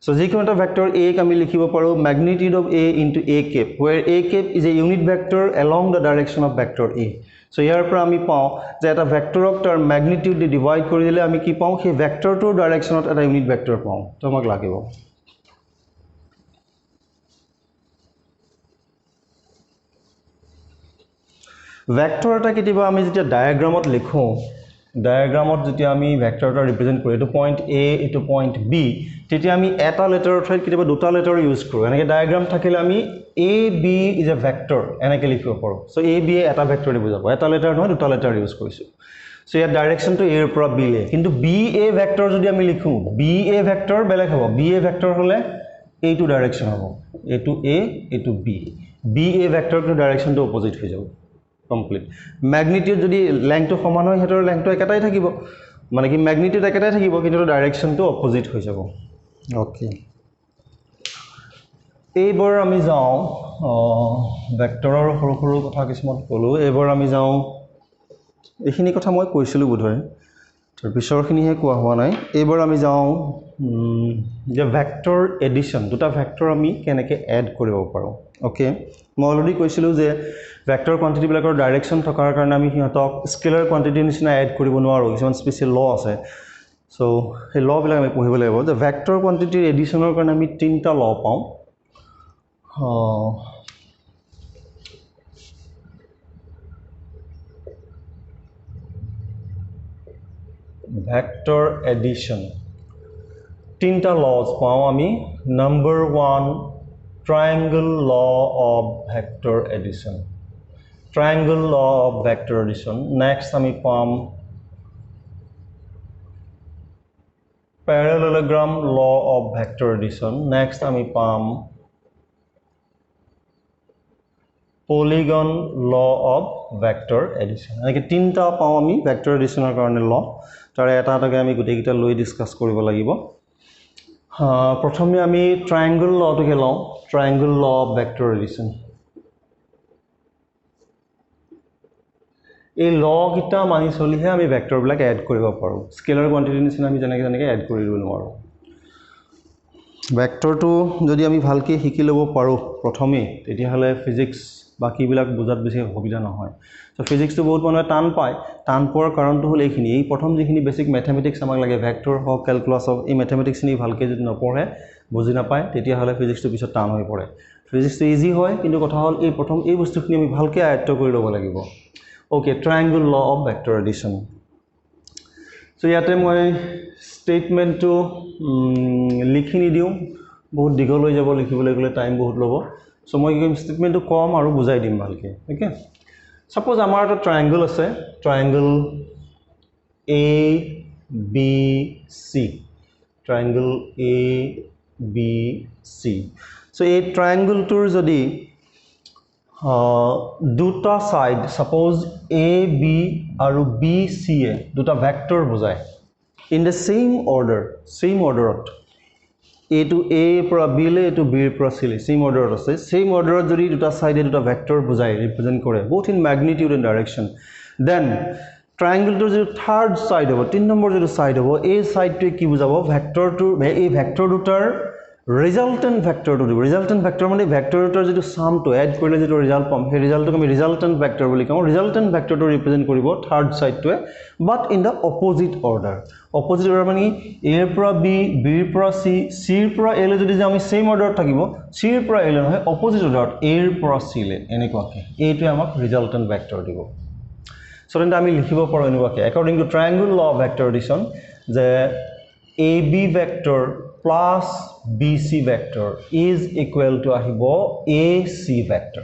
সো যিকোনো এটা ভেক্টৰ a ক আমি লিখিব পাৰো magnitude of a into a cap where a cap is a unit vector along the direction of vector a so ইয়াৰ পৰা আমি পাওঁ যে এটা ভেক্টৰক তাৰ ম্যাগনিটিউড দি ডিভাইড কৰি দিলে আমি কি পাওঁ সেই ভেক্টৰটোৰ ডাইৰেকশ্যনত এটা ইউনিট ভেক্টৰ পাওঁ তো আমাক লাগিব ভেক্টৰ এটা কিবা আমি যেতিয়া ডায়াগ্ৰামত লিখো ডায়াগ্ৰামত যেতিয়া আমি ভেক্টৰটা ৰিপ্ৰেজেন্ট কৰো এটো পয়েন্ট a এটো পয়েন্ট b তেতিয়া আমি এটা লেটাৰৰ ঠাইত কিবা দুটা লেটাৰ ইউজ কৰো এনেকে ডায়াগ্ৰাম থাকিলে আমি a b is a vector এনেকে লিখিব পাৰো সো a b এটা ভেক্টৰ দি বুজাব এটা লেটাৰ নহয় দুটা লেটাৰ ইউজ কৰিছো সো ইয়াৰ ডাইৰেকশ্যনটো a ৰ পৰা b লে কিন্তু b a ভেক্টৰ যদি আমি লিখো b a ভেক্টৰ বেলেগ হ'ব b a ভেক্টৰ হলে a টু ডাইৰেকশ্যন হ'ব a two a a two b b a ভেক্টৰটোৰ ডাইৰেকশ্যনটো অপোজিট হৈ যাব কমপ্লিট ম্যাগনিটিউড যদি লেংথটো সমান হয় হেতৰ লেংথটো একেটাই থাকিব মানে কি ম্যাগনিটিউড একেটাই থাকিব কিন্তু ডাইৰেকশ্যনটো অপোজিট হৈ যাব ওকে এইবাৰ আমি যাওঁ ভেক্টৰৰ সৰু সৰু কথা কিছুমান কলো এইবাৰ আমি যাওঁ এইখিনি কথা মই কৈছিলো বোধহয় তাৰ পিছৰখিনিহে কোৱা হোৱা নাই এইবাৰ আমি যাওঁ যে ভেক্টৰ এডিশন দুটা ভেক্টৰ আমি কেনেকৈ এড কৰিব পাৰোঁ ওকে মই অলৰেডি কৈছিলো যে ভেক্টৰ কোয়ান্টিটি বিলাকৰ ডাইৰেকশ্যন থকাৰ কাৰণে আমি হিহঁতক স্কেলাৰ কোয়ান্টিটি নিচিনা এড কৰিব নোৱাৰো কিছুমান স্পেশাল ল আছে সো এই ল বিলাক আমি পঢ়িব লাগিব যে ভেক্টৰ কোয়ান্টিটিৰ এডিশনৰ কাৰণে আমি তিনটা ল পাওঁ ভেক্টৰ এডিশন তিনটা লজ পাওঁ আমি number 1 triangle law of vector addition triangle law of vector addition next আমি পাম parallelogram law of vector addition next আমি পাম polygon law of vector addition এনেকে তিনটা পাওঁ আমি vector additionৰ কাৰণে ল তাৰে এটা এটাকে আমি গোটেইকিটা লৈ ডিসকাস কৰিব লাগিব প্ৰথমে আমি triangle law টোকে লওঁ triangle law of vector addition এই ল কিটা মানি চলিহে আমি ভেক্টৰ বিলাক এড কৰিব পাৰো স্কেলাৰ কোয়ান্টিটি নিচিনা আমি যেনেকে এড কৰি দিব নোৱাৰো ভেক্টৰটো যদি আমি ভালকে শিকি ল'ব পাৰো প্ৰথমে তেতিয়া হলে ফিজিক্স বাকি বিলাক বুজাত বেছি অসুবিধা নহয় সো ফিজিক্সটো বহুত মানুহে টান পায় টান পোৱাৰ কাৰণটো হল এইখিনি এই প্ৰথম যিখিনি বেসিক ম্যাথমেটিক্স আমাক লাগে ভেক্টৰ হওক ক্যালকুলাস হওক এই ম্যাথমেটিক্স নি ভালকে যদি নপঢ়ে বুজি নাপায় তেতিয়া হলে ফিজিক্সটো পিছত টান হৈ পৰে ফিজিক্সটো ইজি হয় কিন্তু কথা হল এই প্ৰথম এই বস্তুখিনি আমি ভালকে আয়ত্ত কৰি ল'ব লাগিব okay triangle law of vector addition so ইয়াতে মই স্টেটমেন্টটো লিখি নি দিও বহুত দীঘল হৈ যাব লিখিবলৈ গলে টাইম বহুত ল'ব সো মই কি স্টেটমেন্টটো কম আৰু বুজাই দিম ভালকে ওকে সাপোজ আমাৰ এটা ট্ৰায়াঙ্গল আছে ট্ৰায়াঙ্গল A B C ট্ৰায়াঙ্গল A B C so এই ট্ৰায়াঙ্গলটোৰ যদি দুটা সাইড সাপোজ A B আৰু B C এ দুটা ভেক্টৰ বুজায় in the same orderত A to A পৰা B লে to B পৰা C লে same orderত আছে same orderত যদি দুটা সাইডে দুটা ভেক্টৰ বুজায় ৰিপ্ৰেজেন্ট কৰে both in magnitude and direction then triangleটোৰ যে থাৰ্ড সাইড হ'ব 3 নম্বৰ যে সাইড হ'ব এই সাইডটোৱে কি বুজাব ভেক্টৰটো এই ভেক্টৰ দুটাৰ resultant vector to resultant vector মানে vector দুটাৰ যেটো sum to add কৰিলে যেটো ৰিজাল্ট পাম সেই ৰিজাল্টক আমি resultant vector বুলি কওঁ resultant vector to represent কৰিব third side to but in the opposite order মানে A ৰ পৰা B B ৰ পৰা C C ৰ পৰা A লে যদি আমি same order থাকিব C ৰ পৰা A লে নহয় opposite order A ৰ পৰা C লে এনেকুৱাকে এইটোৱে আমাক resultant vector দিব সো তেন্তে আমি লিখিব পাৰো এনেকুৱাকৈ according to triangle law of vector addition যে AB vector plus BC vector is equal to আহিব AC vector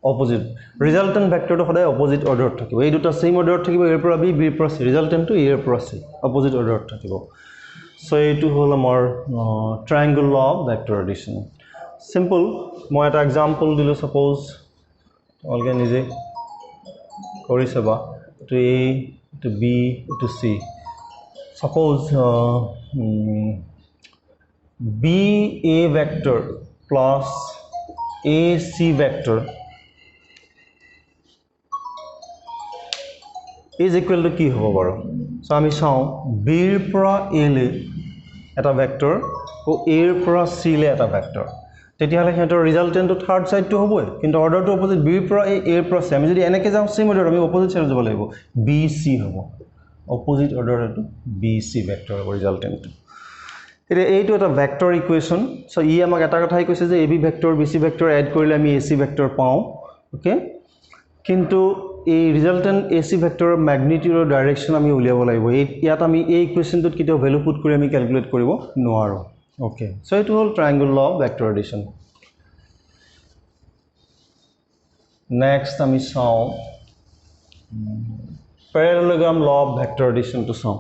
opposite resultant vector to সদায় opposite order থাকিব এই দুটা same order থাকিব এৰ পৰা B B পৰা C resultant to এৰ পৰা C opposite order থাকিব so এইটো হল আমাৰ triangle law of vector addition simple মই এটা example দিলো suppose অলগে নিজে কৰি চাবা to A to B to C suppose BA vector plus AC vector is equal to কি হ'ব বাৰু সো আমি চাও B ৰ পৰা A লৈ এটা ভেক্টৰ ও A ৰ পৰা C লৈ এটা ভেক্টৰ তেতিয়াহলে হেতৰ ৰিজাল্টেন্ট তো থাৰ্ড সাইড তো হ'বই কিন্তু অৰ্ডাৰটো অপোজিট B ৰ পৰা A ৰ পৰা C আমি যদি এনেকৈ যাও সেম অৰ্ডাৰ আমি অপোজিট সাইড যাব লাগিব BC হ'ব অপোজিট অৰ্ডাৰটো BC ভেক্টৰ হ'ব ৰিজাল্টেন্ট এইটো এটা ভেক্টৰ ইকুৱেশ্যন সো ই আমাক এটা কথাই কৈছে যে AB vector BC vector add কৰিলে আমি AC ভেক্টৰ পাও ওকে কিন্তু এই ৰিজাল্টেন্ট AC ভেক্টৰৰ ম্যাগনিটিউডৰ ডাইৰেকশন আমি উলিয়াব লাগিব ইয়াত আমি এই ইকুৱেশ্যনটোত কিটো ভ্যালু পুট কৰি আমি ক্যালকুলেট কৰিব নোৱাৰো ওকে সো এটো হল ট্ৰায়াঙ্গল ল অফ ভেক্টৰ এডিশন নেক্সট আমি চাও প্যাৰালেলোগ্ৰাম ল অফ ভেক্টৰ এডিশন টু চাও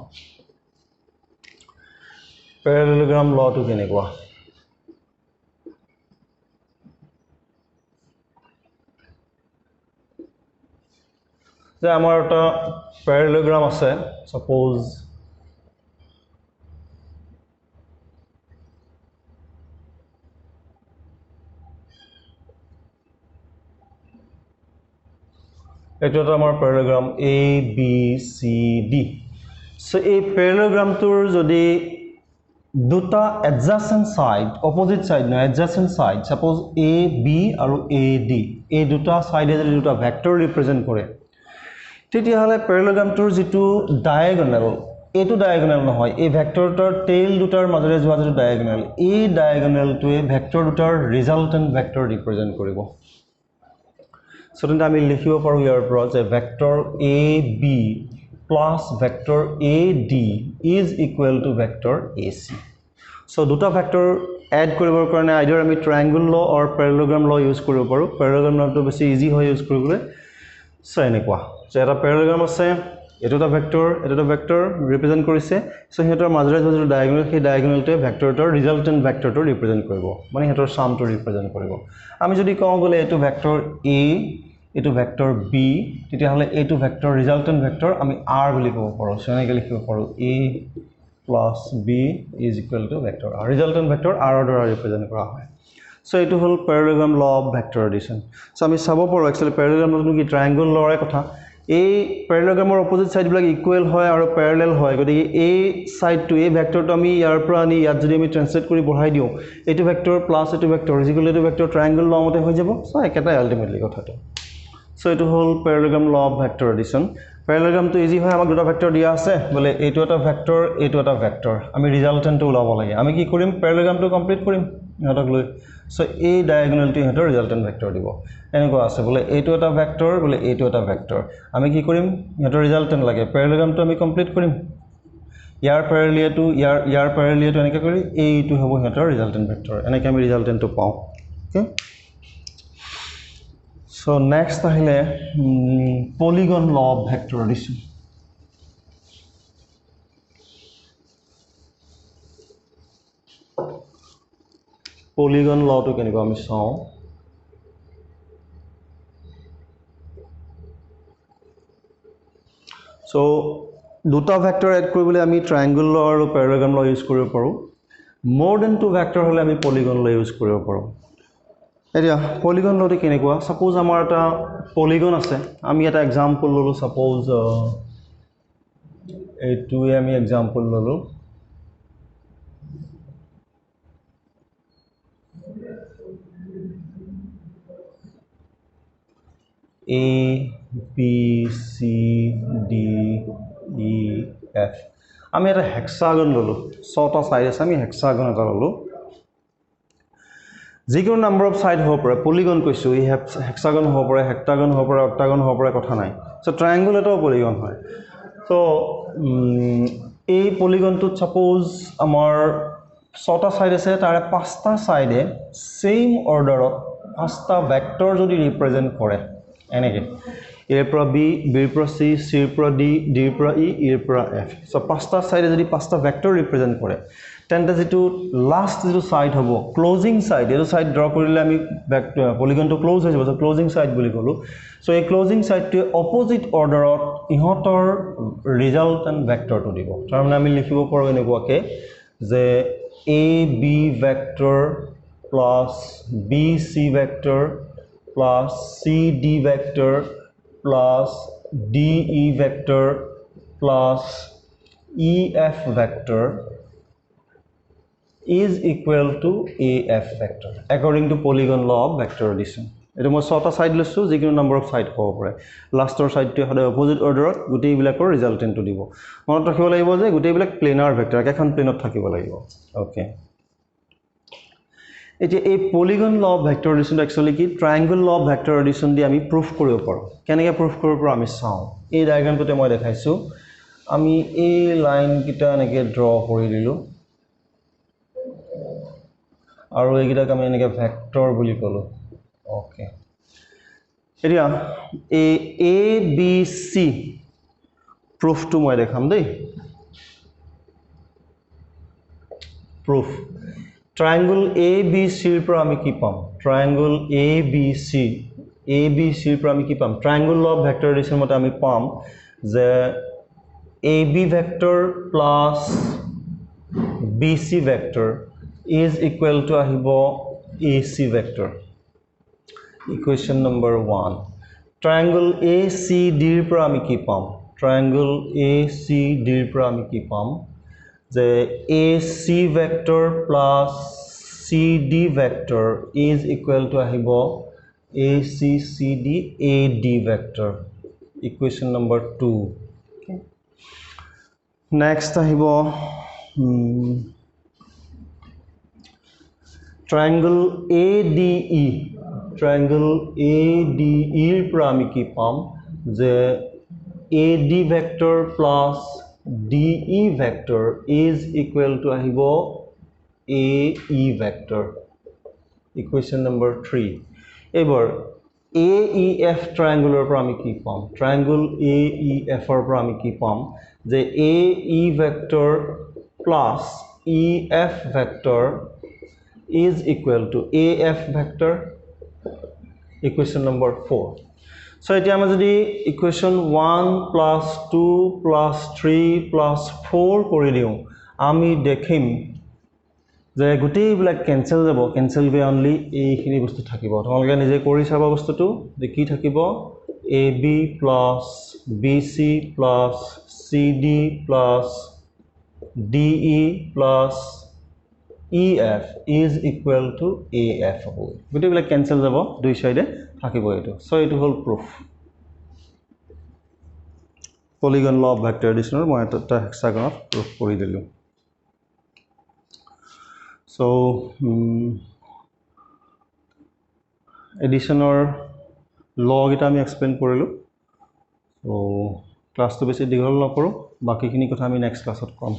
প্যাৰালেলোগ্ৰাম ল টু কেনেকুৱা যে আমাৰ এটা প্যাৰালেলোগ্ৰাম আছে সাপোজ এটো এটা আমাৰ প্যাৰালেলোগ্ৰাম A B C D so এই প্যাৰালেলোগ্ৰামটোৰ যদি দুটা adjacent side opposite side no adjacent side suppose A B আৰু AD এই দুটা সাইডে যদি দুটা ভেক্টৰ ৰিপ্ৰেজেন্ট কৰে তেতিয়াহলে প্যাৰালেলোগ্ৰামটোৰ যেটো ডায়াগোনাল এটো ডায়াগোনাল নহয় এই ভেক্টৰটোৰ টেইল দুটাৰ মাজৰে যোৱা যেটো ডায়াগোনাল এই ডায়াগোনালটোৱে ভেক্টৰ দুটাৰ ৰিজাল্টেন্ট ভেক্টৰ ৰিপ্ৰেজেন্ট কৰিব সো তেন্তে আমি লিখিব পাৰো ইয়াৰ পৰা যে vector AB plus vector AD is equal to vector AC so দুটা ভেক্টৰ এড কৰিবৰ কাৰণে আইদাৰ আমি ট্ৰায়াঙ্গল ল অৰ প্যাৰালেলোগ্ৰাম ল ইউজ কৰিব পাৰো প্যাৰালেলোগ্ৰাম লটো বেছি ইজি হয় ইউজ কৰিবলৈ সো এনেকুৱা যে এটা প্যাৰালেলোগ্ৰাম আছে এটো এটা ভেক্টৰ ৰিপ্ৰেজেন্ট কৰিছে সো হেতৰ মাজৰে যোনটো ডায়াগোনাল সেই ডায়াগোনালটোৱে ভেক্টৰটোৰ ৰিজাল্টেন্ট ভেক্টৰটো ৰিপ্ৰেজেন্ট কৰিব মানে হেতৰ সামটো ৰিপ্ৰেজেন্ট কৰিব আমি যদি কওঁ বলে এটো ভেক্টৰ A এটো ভেক্টৰ B তেতিয়াহলে এটো ভেক্টৰ ৰিজাল্টেন্ট ভেক্টৰ আমি R বুলি ক'ব পাৰো সো এনেকৈ লিখিব পাৰো A plus B is equal to vector R resultant vector R or দ্বাৰা ৰিপ্ৰেজেন্ট কৰা হয় সো এটো হল প্যাৰালেলোগ্ৰাম ল অফ ভেক্টৰ এডিশন সো আমি চাব পাৰো একচুয়ালি প্যাৰালেলোগ্ৰাম লটো কি ট্ৰায়াঙ্গল লৰে কথা এই প্যাৰালেলোগ্ৰামৰ অপোজিট সাইড বিলাক ইকুৱেল হয় আৰু প্যাৰালেল হয় গতিকে এই সাইডটো এই ভেক্টৰটো আমি ইয়াৰ পৰা আনি ইয়াত যদি আমি ট্ৰান্সলেট কৰি বঢ়াই দিও এটো ভেক্টৰ প্লাস এটো vector is equal to vector ট্ৰায়াঙ্গল ল মতে হৈ যাব সো একেটাই আলটিমেটলি কথাটো সো এটো হল parallelogram law of vector addition প্যাৰালেলোগ্ৰামটো ইজি হয় আমাক দুটা ভেক্টৰ দিয়া আছে বলে এইটো এটা ভেক্টৰ আমি ৰিজাল্টেন্টটো ওলাব লাগে আমি কি কৰিম প্যাৰালেলোগ্ৰামটো কমপ্লিট কৰিম ইহতক লৈ সো এই ডায়াগোনালটো ইহতৰ ৰিজাল্টেন্ট ভেক্টৰ দিব এনেকুৱা আছে বলে এইটো এটা ভেক্টৰ বলে এইটো এটা ভেক্টৰ আমি কি কৰিম ইহতৰ ৰিজাল্টেন্ট লাগে প্যাৰালেলোগ্ৰামটো আমি কমপ্লিট কৰিম ইয়াৰ প্যাৰালেলিয়াটো এনেকৈ কৰি এইটো হ'ব ইহতৰ ৰিজাল্টেন্ট ভেক্টৰ এনেকৈ আমি ৰিজাল্টেন্টটো পাও okay So next ahile polygon law of vector addition polygon law to keniko ami sao so দুটা ভেক্টৰ এড কৰিবলে আমি ট্ৰায়াঙ্গল ল আৰু প্যাৰালেলোগ্ৰাম ল ইউজ কৰিব পাৰো more than two ভেক্টৰ হলে আমি polygon law ইউজ কৰিব পাৰো এতিয়া পলিগন লটো কেনেকুৱা সাপোজ আমাৰ এটা পলিগন আছে আমি এটা एग्जांपल ললো সাপোজ এইটোৱে আমি एग्जांपल ললো A B C D E F আমি এটা হেক্সাগন ললো ছটা সাইড আছে আমি হেক্সাগন এটা ললো যিকোনো নাম্বাৰ অফ সাইড হ'ব পাৰে পলিগন কৈছো ই হেক্সাগন হ'ব পাৰে হেক্টাগন হ'ব পাৰে অক্টাগন হ'ব পাৰে কথা নাই সো ট্ৰায়াঙ্গল এটাও পলিগন হয় সো এই পলিগনটোত সাপোজ আমাৰ 6টা সাইড আছে তাৰে 5টা সাইডে সেম অৰ্ডাৰত 5টা ভেক্টৰ যদি ৰিপ্ৰেজেন্ট কৰে এনেকে A পৰা B B পৰা C C পৰা D D পৰা E E পৰা F সো 5টা সাইডে যদি 5টা ভেক্টৰ ৰিপ্ৰেজেন্ট কৰে তেন্তে যেটো লাষ্ট যেটো সাইড হ'ব ক্লোজিং সাইড এটো সাইড ড্ৰ কৰিলে আমি পলিগনটো ক্লোজ হৈ যাব সো ক্লোজিং সাইড বুলি কলো সো এই ক্লোজিং সাইডটো অপোজিট অৰ্ডাৰত ইহতৰ ৰিজাল্টেন্ট ভেক্টৰটো দিব তাৰ মানে আমি লিখিব পাৰো এনেকুৱাকে যে A B vector plus B C vector plus C D vector plus D E vector plus E F vector is equal to A F vector according to polygon law of vector addition. এটো মই 6টা side লৈছো যিকোনো number of side হ'ব পাৰে লাষ্টৰ সাইডটো হলে opposite অৰ্ডাৰত গোটেই বিলাকৰ ৰিজাল্টেন্টটো দিব মনত ৰাখিব লাগিব যে গোটেই বিলাক প্লেনাৰ ভেক্টৰ এখন প্লেনত থাকিব লাগিব ওকে এতিয়া এই পলিগন ল অফ ভেক্টৰ এডিশন একচুয়ালি কি ট্ৰায়াঙ্গল ল অফ ভেক্টৰ এডিশন দি আমি প্ৰুফ কৰিব পাৰো কেনেকৈ প্ৰুফ কৰিব পাৰো আমি চাওঁ এই ডায়াগ্ৰামটোতে মই দেখাইছো আমি এই লাইন কিটা এনেকৈ ড্ৰ কৰি দিলো আৰু এইগিটাক আমি এনেকৈ ভেক্টৰ বুলি কলো ওকে এতিয়া এই A B C প্ৰুফটো মই দেখাম দেই প্ৰুফ triangle ABC পৰা আমি কি পাম triangle ABC পৰা আমি কি পাম triangle law of vector addition মতে আমি পাম যে AB vector plus BC vector is equal to আহিব AC vector equation number 1 triangle ACD পৰা আমি কি পাম triangle ACD পৰা আমি কি পাম the AC vector plus CD vector is equal to ahibo AC CD AD vector equation number 2 okay next ahibo triangle ADE pra ami ki pam je AD vector plus DE vector is equal to ahibo AE vector equation number 3 ebar AEF triangular pra ami ki pam triangle AEF pra ami ki pam je AE vector plus EF vector is equal to AF vector equation number 4 so এতিয়া আমরা যদি equation 1 plus 2 plus 3 plus 4 কৰি দিও আমি দেখিম যে গোটেই বিলাক ক্যান্সেল যাব ক্যান্সেল বে অনলি এইখিনি বস্তু থাকিব তোমালোকে নিজে কৰি চাবা বস্তুটো যে কি থাকিব AB plus BC plus CD plus DE plus EF is equal to AF হবে গোটেই বিলাক ক্যান্সেল যাব দুই সাইডে থাকিব এটো সো এটো হল proof polygon law of vector addition মই এটা হেক্সাগন প্রুফ কৰি দিলো সো এডিশনৰ ল গিটা আমি এক্সপ্লেইন কৰিলো সো ক্লাসটো বেছি দীঘল নকৰো বাকিখিনি কথা আমি নেক্সট ক্লাছত কম